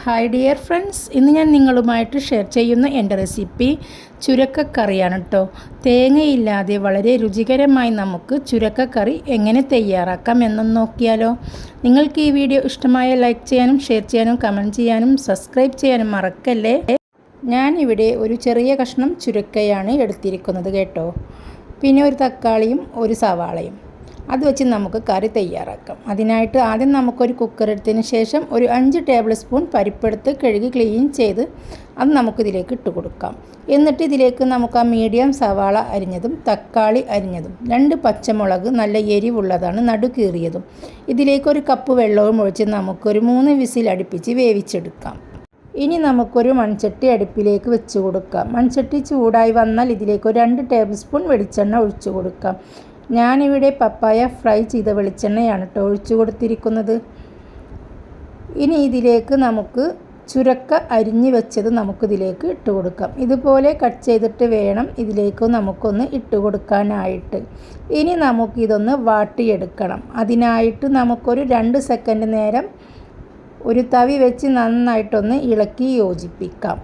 Hi dear friends, ഇന്ന് ഞാൻ നിങ്ങളുമായിട്ട് ഷെയർ ചെയ്യുന്ന എൻ്റെ റെസിപ്പി ചുരക്കക്കറിയാണ് കേട്ടോ. തേങ്ങയില്ലാതെ വളരെ രുചികരമായി നമുക്ക് ചുരക്കക്കറി എങ്ങനെ തയ്യാറാക്കാം എന്നൊന്ന് നോക്കിയാലോ. നിങ്ങൾക്ക് ഈ വീഡിയോ ഇഷ്ടമായ ലൈക്ക് ചെയ്യാനും ഷെയർ ചെയ്യാനും കമൻറ്റ് ചെയ്യാനും സബ്സ്ക്രൈബ് ചെയ്യാനും മറക്കല്ലേ. ഞാനിവിടെ ഒരു ചെറിയ കഷ്ണം ചുരക്കയാണ് എടുത്തിരിക്കുന്നത് കേട്ടോ. പിന്നെ ഒരു തക്കാളിയും ഒരു സവാളയും അത് വെച്ച് നമുക്ക് കറി തയ്യാറാക്കാം. അതിനായിട്ട് ആദ്യം നമുക്കൊരു കുക്കർ എടുത്തതിന് ശേഷം ഒരു 5 ടേബിൾ സ്പൂൺ പരിപ്പെടുത്ത് കഴുകി ക്ലീൻ ചെയ്ത് അത് നമുക്കിതിലേക്ക് ഇട്ട് കൊടുക്കാം. എന്നിട്ട് ഇതിലേക്ക് നമുക്ക് ആ മീഡിയം സവാള അരിഞ്ഞതും തക്കാളി അരിഞ്ഞതും 2 പച്ചമുളക് നല്ല എരിവുള്ളതാണ് നടുകീറിയതും ഇതിലേക്ക് ഒരു കപ്പ് വെള്ളവും ഒഴിച്ച് നമുക്കൊരു 3 വിസിൽ അടുപ്പിച്ച് വേവിച്ചെടുക്കാം. ഇനി നമുക്കൊരു മൺചട്ടി അടുപ്പിലേക്ക് വെച്ച് കൊടുക്കാം. മൺചട്ടി ചൂടായി വന്നാൽ ഇതിലേക്ക് ഒരു 2 ടേബിൾ സ്പൂൺ വെളിച്ചെണ്ണ ഒഴിച്ചു കൊടുക്കാം. ഞാനിവിടെ പപ്പായ ഫ്രൈ ചെയ്ത വെളിച്ചെണ്ണയാണ് കേട്ടോ ഒഴിച്ചു കൊടുത്തിരിക്കുന്നത്. ഇനി ഇതിലേക്ക് നമുക്ക് ചുരക്ക അരിഞ്ഞ് വെച്ചത് നമുക്കിതിലേക്ക് ഇട്ട് കൊടുക്കാം. ഇതുപോലെ കട്ട് ചെയ്തിട്ട് വേണം ഇതിലേക്ക് നമുക്കൊന്ന് ഇട്ട് കൊടുക്കാനായിട്ട്. ഇനി നമുക്കിതൊന്ന് വാട്ടിയെടുക്കണം. അതിനായിട്ട് നമുക്കൊരു 2 സെക്കൻഡ് നേരം ഒരു തവി വെച്ച് നന്നായിട്ടൊന്ന് ഇളക്കി യോജിപ്പിക്കാം.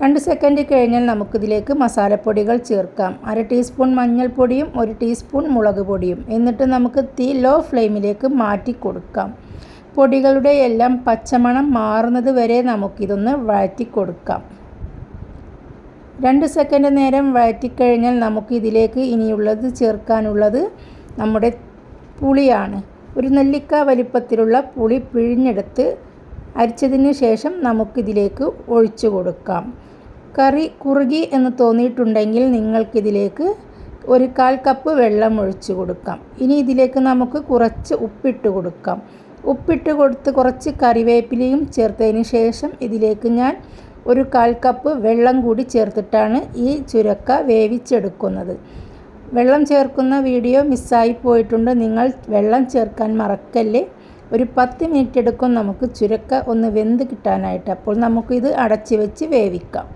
2 സെക്കൻഡ് കഴിഞ്ഞാൽ നമുക്കിതിലേക്ക് മസാലപ്പൊടികൾ ചേർക്കാം. 1/2 ടീസ്പൂൺ മഞ്ഞൾപ്പൊടിയും 1 ടീസ്പൂൺ മുളക് പൊടിയും. എന്നിട്ട് നമുക്ക് തീ ലോ ഫ്ലെയിമിലേക്ക് മാറ്റി കൊടുക്കാം. പൊടികളുടെ എല്ലാം പച്ചമണം മാറുന്നത് വരെ നമുക്കിതൊന്ന് വഴറ്റി കൊടുക്കാം. 2 സെക്കൻഡ് നേരം വഴറ്റിക്കഴിഞ്ഞാൽ നമുക്കിതിലേക്ക് ഇനിയുള്ളത് ചേർക്കാനുള്ളത് നമ്മുടെ പുളിയാണ്. ഒരു നെല്ലിക്ക വലിപ്പത്തിലുള്ള പുളി പിഴിഞ്ഞെടുത്ത് അരിച്ചതിന് ശേഷം നമുക്കിതിലേക്ക് ഒഴിച്ചു കൊടുക്കാം. കറി കുറുകി എന്ന് തോന്നിയിട്ടുണ്ടെങ്കിൽ നിങ്ങൾക്കിതിലേക്ക് ഒരു 1/4 കപ്പ് വെള്ളം ഒഴിച്ചു കൊടുക്കാം. ഇനി ഇതിലേക്ക് നമുക്ക് കുറച്ച് ഉപ്പിട്ട് കൊടുക്കാം. ഉപ്പിട്ട് കൊടുത്ത് കുറച്ച് കറിവേപ്പിലയും ചേർത്തതിന് ശേഷം ഇതിലേക്ക് ഞാൻ ഒരു 1/4 കപ്പ് വെള്ളം കൂടി ചേർത്തിട്ടാണ് ഈ ചുരക്ക വേവിച്ചെടുക്കുന്നത്. വെള്ളം ചേർക്കുന്ന വീഡിയോ മിസ്സായി പോയിട്ടുണ്ട്. നിങ്ങൾ വെള്ളം ചേർക്കാൻ മറക്കല്ലേ. ഒരു 10 മിനിറ്റ് എടുക്കും നമുക്ക് ചുരക്ക ഒന്ന് വെന്ത് കിട്ടാനായിട്ട്. അപ്പോൾ നമുക്കിത് അടച്ച് വെച്ച് വേവിക്കാം.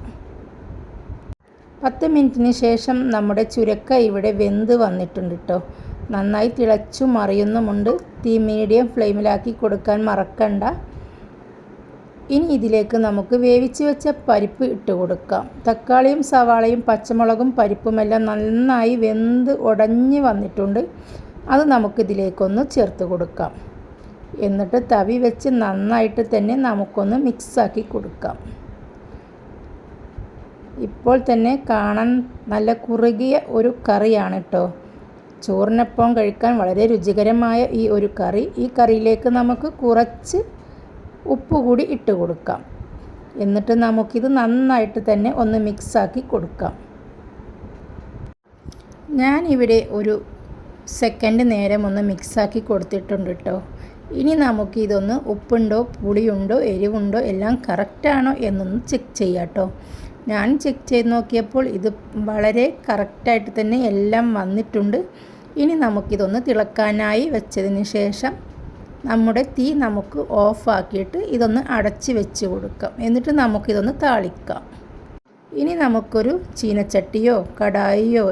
10 മിനിറ്റിന് ശേഷം നമ്മുടെ ചുരക്ക ഇവിടെ വെന്ത് വന്നിട്ടുണ്ട് കേട്ടോ. നന്നായി തിളച്ചു മറിയുന്നുമുണ്ട്. തീ മീഡിയം ഫ്ലെയിമിലാക്കി കൊടുക്കാൻ മറക്കണ്ട. ഇനി ഇതിലേക്ക് നമുക്ക് വേവിച്ച് വെച്ച പരിപ്പ് ഇട്ട് കൊടുക്കാം. തക്കാളിയും സവാളയും പച്ചമുളകും പരിപ്പുമെല്ലാം നന്നായി വെന്ത് ഉടഞ്ഞ് വന്നിട്ടുണ്ട്. അത് നമുക്കിതിലേക്കൊന്ന് ചേർത്ത് കൊടുക്കാം. എന്നിട്ട് തവി വെച്ച് നന്നായിട്ട് തന്നെ നമുക്കൊന്ന് മിക്സാക്കി കൊടുക്കാം. ഇപ്പോൾ തന്നെ കാണാൻ നല്ല കുറുകിയ ഒരു കറിയാണ് കേട്ടോ. ചോറിനൊപ്പം കഴിക്കാൻ വളരെ രുചികരമായ ഈ ഒരു കറി. ഈ കറിയിലേക്ക് നമുക്ക് കുറച്ച് ഉപ്പ് കൂടി ഇട്ട് കൊടുക്കാം. എന്നിട്ട് നമുക്കിത് നന്നായിട്ട് തന്നെ ഒന്ന് മിക്സാക്കി കൊടുക്കാം. ഞാനിവിടെ ഒരു സെക്കൻഡ് നേരം ഒന്ന് മിക്സാക്കി കൊടുത്തിട്ടുണ്ട് കേട്ടോ. ഇനി നമുക്കിതൊന്ന് ഉപ്പുണ്ടോ പുളിയുണ്ടോ എരിവുണ്ടോ എല്ലാം കറക്റ്റാണോ എന്നൊന്ന് ചെക്ക് ചെയ്യാം കേട്ടോ. ഞാൻ ചെക്ക് ചെയ്ത് നോക്കിയപ്പോൾ ഇത് വളരെ കറക്റ്റായിട്ട് തന്നെ എല്ലാം വന്നിട്ടുണ്ട്. ഇനി നമുക്കിതൊന്ന് തിളക്കാനായി വെച്ചതിന് ശേഷം നമ്മുടെ തീ നമുക്ക് ഓഫാക്കിയിട്ട് ഇതൊന്ന് അടച്ച് വെച്ച് കൊടുക്കാം. എന്നിട്ട് നമുക്കിതൊന്ന് താളിക്കാം. ഇനി നമുക്കൊരു ചീനച്ചട്ടിയോ കടായിയോ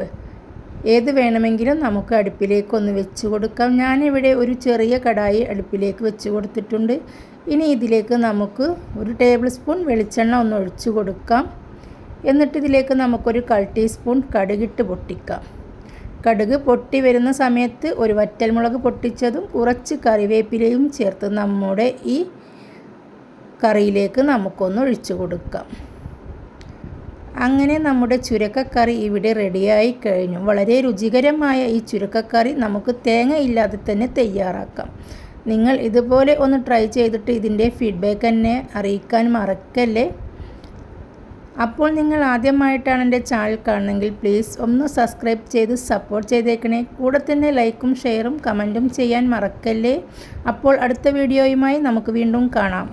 ഏത് വേണമെങ്കിലും നമുക്ക് അടുപ്പിലേക്കൊന്ന് വെച്ച് കൊടുക്കാം. ഞാനിവിടെ ഒരു ചെറിയ കടായി അടുപ്പിലേക്ക് വെച്ച് കൊടുത്തിട്ടുണ്ട്. ഇനി ഇതിലേക്ക് നമുക്ക് 1 ടേബിൾ സ്പൂൺ വെളിച്ചെണ്ണ ഒന്ന് ഒഴിച്ചു കൊടുക്കാം. എന്നിട്ട് ഇതിലേക്ക് നമുക്കൊരു 1/4 ടീസ്പൂൺ കടുകിട്ട് പൊട്ടിക്കാം. കടുക് പൊട്ടി വരുന്ന സമയത്ത് ഒരു വറ്റൽമുളക് പൊട്ടിച്ചതും കുറച്ച് കറിവേപ്പിലയും ചേർത്ത് നമ്മുടെ ഈ കറിയിലേക്ക് നമുക്കൊന്ന് ഒഴിച്ചു കൊടുക്കാം. അങ്ങനെ നമ്മുടെ ചുരക്കക്കറി ഇവിടെ റെഡിയായി കഴിഞ്ഞു. വളരെ രുചികരമായ ഈ ചുരക്കക്കറി നമുക്ക് തേങ്ങ ഇല്ലാതെ തന്നെ തയ്യാറാക്കാം. നിങ്ങൾ ഇതുപോലെ ഒന്ന് ട്രൈ ചെയ്തിട്ട് ഇതിൻ്റെ ഫീഡ്ബാക്ക് എന്നെ അറിയിക്കാൻ മറക്കല്ലേ. അപ്പോൾ നിങ്ങൾ ആദ്യമായിട്ടാണ് എൻ്റെ ചാനൽ കാണുന്നതെങ്കിൽ പ്ലീസ് ഒന്ന് സബ്സ്ക്രൈബ് ചെയ്ത് സപ്പോർട്ട് ചെയ്തേക്കണേ. കൂടെ തന്നെ ലൈക്കും ഷെയറും കമൻറ്റും ചെയ്യാൻ മറക്കല്ലേ. അപ്പോൾ അടുത്ത വീഡിയോയുമായി നമുക്ക് വീണ്ടും കാണാം.